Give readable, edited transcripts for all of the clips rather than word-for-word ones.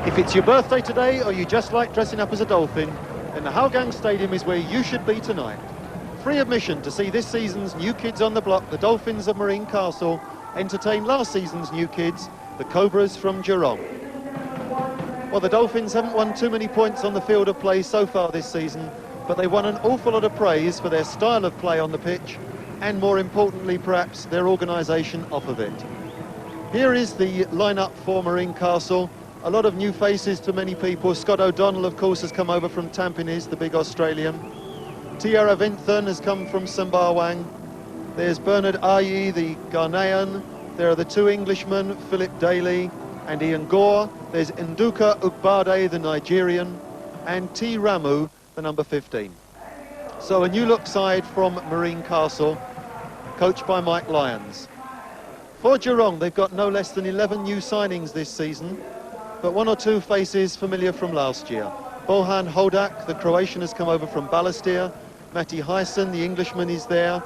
If it's your birthday today or you just like dressing up as a dolphin, then the Hougang Stadium is where you should be tonight. Free admission to see this season's new kids on the block, the Dolphins of Marine Castle, entertain last season's new kids, the Cobras from Jurong. Well, the Dolphins haven't won too many points on the field of play so far this season, but they won an awful lot of praise for their style of play on the pitch, and more importantly, perhaps, their organisation off of it. Here is the lineup for Marine Castle. A lot of new faces to many people. Scott O'Donnell, of course, has come over from Tampines, the big Australian. Tiara Vinthan has come from Sembawang. There's Bernard Ayi, the Ghanaian. There are the two Englishmen, Philip Daly and Ian Gore. There's Nduka Ukbade, the Nigerian, and T. Ramu, the number 15. So a new look side from Marine Castle, coached by Mike Lyons. For Jurong, they've got no less than 11 new signings this season, but one or two faces familiar from last year. Bohan Hodak, the Croatian, has come over from Balestier. Matti Hyson, the Englishman, is there.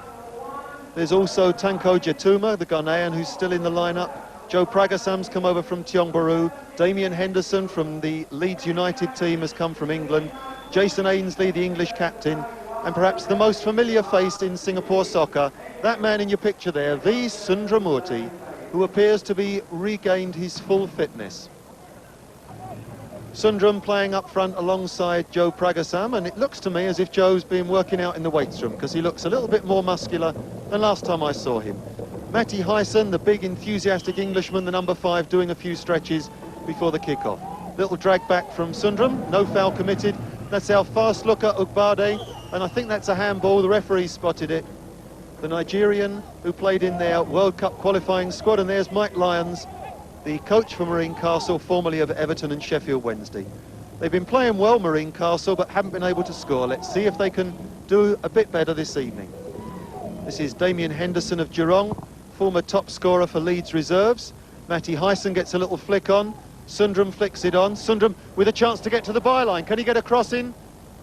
There's also Tanko Jetuma, the Ghanaian, who's still in the lineup. Joe Pragasam's come over from Tiongbaru. Damien Henderson from the Leeds United team has come from England. Jason Ainsley, the English captain. And perhaps the most familiar face in Singapore soccer, that man in your picture there, V. Sundramurti, who appears to be regained his full fitness. Sundram playing up front alongside Joe Pragasam, and it looks to me as if Joe's been working out in the weights room, because he looks a little bit more muscular than last time I saw him. Matti Hyson, the big enthusiastic Englishman, the number 5, doing a few stretches before the kick-off. Little drag back from Sundram, no foul committed. That's our fast looker, Ukbade, and I think that's a handball. The referee spotted it. The Nigerian who played in their World Cup qualifying squad, and there's Mike Lyons, the coach for Marine Castle, formerly of Everton and Sheffield Wednesday. They've been playing well, Marine Castle, but haven't been able to score. Let's see if they can do a bit better this evening. This is Damien Henderson of Jurong, former top scorer for Leeds Reserves. Matti Hyson gets a little flick on. Sundram flicks it on. Sundram with a chance to get to the byline. Can he get a cross in?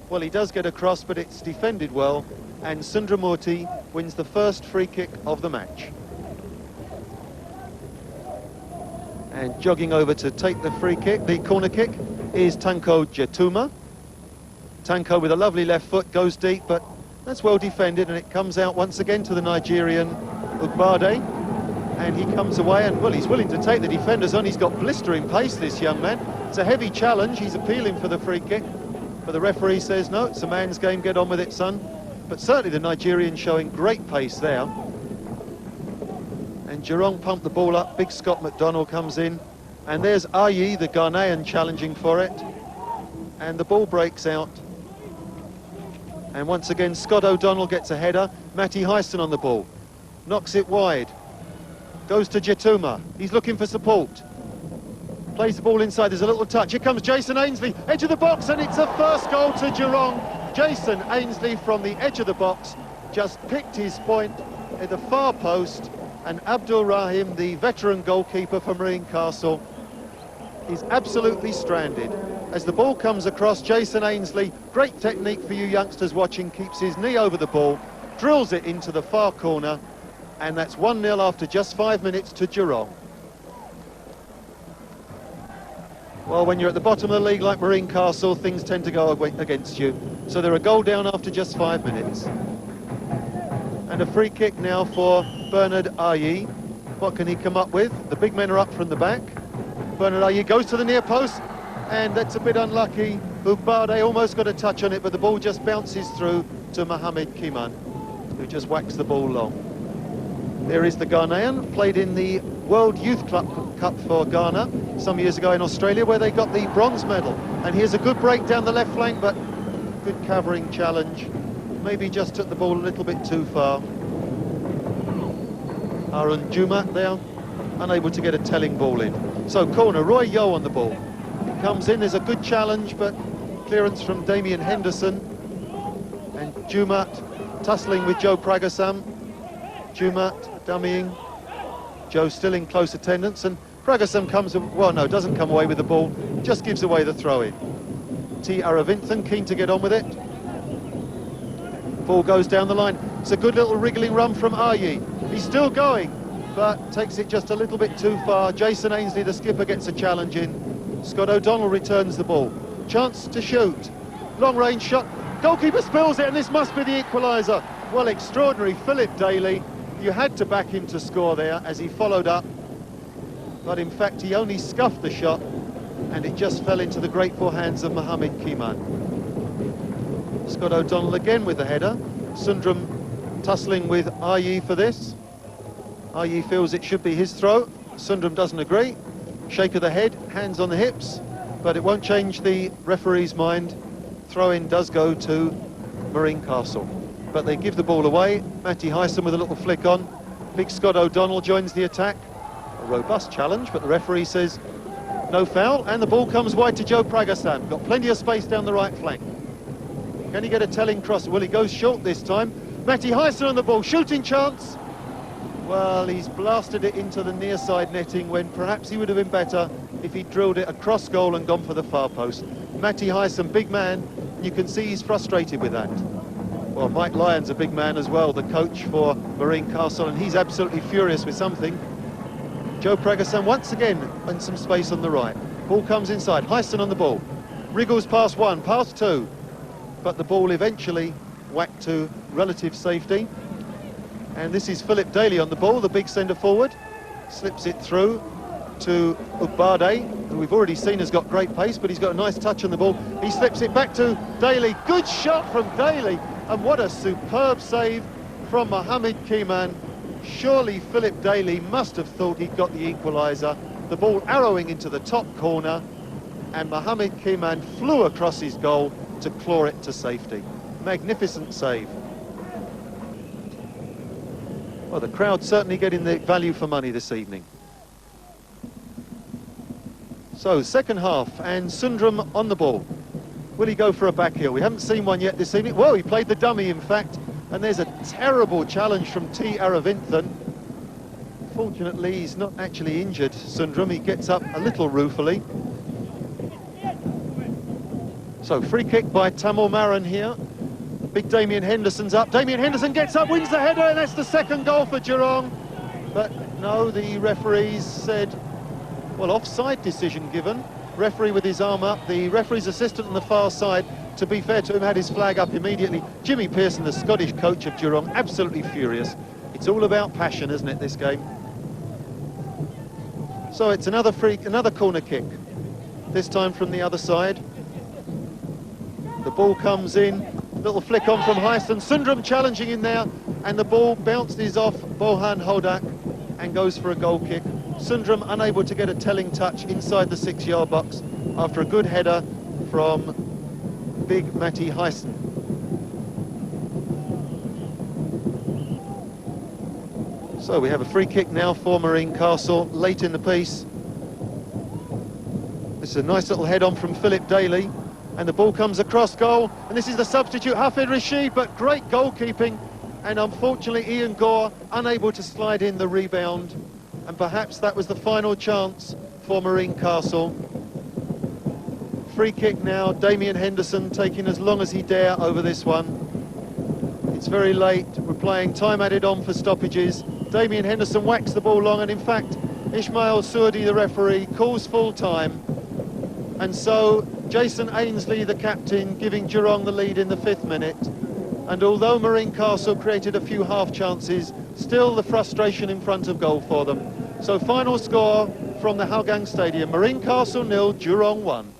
Well, he does get a cross, but it's defended well. And Sundramurti wins the first free kick of the match. And jogging over to take the free kick, the corner kick, is Tanko Jetuma. Tanko with a lovely left foot goes deep, but that's well defended, and it comes out once again to the Nigerian Ukbade. And he comes away, and well, he's willing to take the defenders on. He's got blistering pace, this young man. It's a heavy challenge. He's appealing for the free kick, but the referee says no, it's a man's game, get on with it, son. But certainly the Nigerian showing great pace there. And Jurong pumped the ball up. Big Scott McDonald comes in, and there's Ayi, the Ghanaian, challenging for it, and the ball breaks out. And once again Scott O'Donnell gets a header. Matti Hyson on the ball, knocks it wide, goes to Jetuma. He's looking for support, plays the ball inside. There's a little touch. Here comes Jason Ainsley, edge of the box, and it's a first goal to Jurong. Jason Ainsley from the edge of the box just picked his point at the far post, and Abdul Rahim, the veteran goalkeeper for Marine Castle, is absolutely stranded. As the ball comes across, Jason Ainsley, great technique for you youngsters watching, keeps his knee over the ball, drills it into the far corner, and that's 1-0 after just 5 minutes to Jurong. Well, when you're at the bottom of the league like Marine Castle, things tend to go against you. So they're a goal down after just 5 minutes. And a free kick now for Bernard Ayi. What can he come up with? The big men are up from the back. Bernard Ayi goes to the near post, and that's a bit unlucky. Ukbade almost got a touch on it, but the ball just bounces through to Mohamed Kiman, who just whacks the ball long. There is the Ghanaian, played in the World Youth Cup for Ghana some years ago in Australia, where they got the bronze medal. And here's a good break down the left flank, but good covering challenge. Maybe just took the ball a little bit too far. Arun Jumat there, unable to get a telling ball in. So corner, Roy Yo on the ball. It comes in, there's a good challenge, but clearance from Damien Henderson. And Jumat tussling with Joe Pragasam. Jumat dummying. Joe still in close attendance, and Pragasam comes, well no, doesn't come away with the ball, just gives away the throw-in. T. Aravinthan keen to get on with it. Ball goes down the line. It's a good little wriggling run from Ayi. He's still going, but takes it just a little bit too far. Jason Ainsley, the skipper, gets a challenge in, Scott O'Donnell returns the ball. Chance to shoot. Long range shot. Goalkeeper spills it, and this must be the equaliser. Well, extraordinary. Philip Daly, you had to back him to score there as he followed up. But in fact, he only scuffed the shot, and it just fell into the grateful hands of Mohamed Kiman. Scott O'Donnell again with the header. Sundram tussling with Ayi for this. Ayi feels it should be his throw. Sundram doesn't agree. Shake of the head, hands on the hips, but it won't change the referee's mind. Throw-in does go to Marine Castle, but they give the ball away. Matty Hyson with a little flick on. Big Scott O'Donnell joins the attack. A robust challenge, but the referee says no foul, and the ball comes wide to Joe Pragasam. Got plenty of space down the right flank. Can he get a telling cross? Well, he goes short this time. Matty Hyson on the ball, shooting chance. Well, he's blasted it into the near side netting when perhaps he would have been better if he drilled it across goal and gone for the far post. Matty Hyson, big man, you can see he's frustrated with that. Well, Mike Lyon's a big man as well, the coach for Marine Castle, and he's absolutely furious with something. Joe Pragasam once again in some space on the right. Ball comes inside, Hyson on the ball. Wriggles past one, past two, but the ball eventually whacked to relative safety. And this is Philip Daly on the ball, the big centre forward. Slips it through to Ugbade, who we've already seen has got great pace, but he's got a nice touch on the ball. He slips it back to Daly. Good shot from Daly, and what a superb save from Mohamed Kiman. Surely Philip Daly must have thought he'd got the equaliser. The ball arrowing into the top corner, and Mohamed Kiman flew across his goal to claw it to safety. Magnificent save. Well, the crowd certainly getting the value for money this evening. So, second half, and Sundram on the ball. Will he go for a back heel? We haven't seen one yet this evening. Well, he played the dummy, in fact, and there's a terrible challenge from T. Aravinthan. Fortunately, he's not actually injured, Sundram. He gets up a little ruefully. So, free kick by Tamil Maran here. Big Damien Henderson's up. Damien Henderson gets up, wins the header, and that's the second goal for Jurong. But no, the referees said, well, offside decision given. Referee with his arm up. The referee's assistant on the far side, to be fair to him, had his flag up immediately. Jimmy Pearson, the Scottish coach of Jurong, absolutely furious. It's all about passion, isn't it, this game? So it's another corner kick, this time from the other side. The ball comes in. Little flick on from Hyson. Sundram challenging in there, and the ball bounces off Bohan Hodak and goes for a goal kick. Sundram unable to get a telling touch inside the 6-yard box after a good header from big Matty Hyson. So we have a free kick now for Marine Castle late in the piece. This is a nice little head on from Philip Daly. And the ball comes across goal, and this is the substitute Hafid Rashid, but great goalkeeping, and unfortunately Ian Gore unable to slide in the rebound, and perhaps that was the final chance for Marine Castle. Free kick now, Damien Henderson taking as long as he dare over this one. It's very late, we're playing time added on for stoppages. Damien Henderson whacks the ball long, and in fact Ismail Soudi, the referee, calls full time, and so Jason Ainsley, the captain, giving Jurong the lead in the 5th minute. And although Marine Castle created a few half chances, still the frustration in front of goal for them. So final score from the Hougang Stadium, Marine Castle 0, Jurong 1.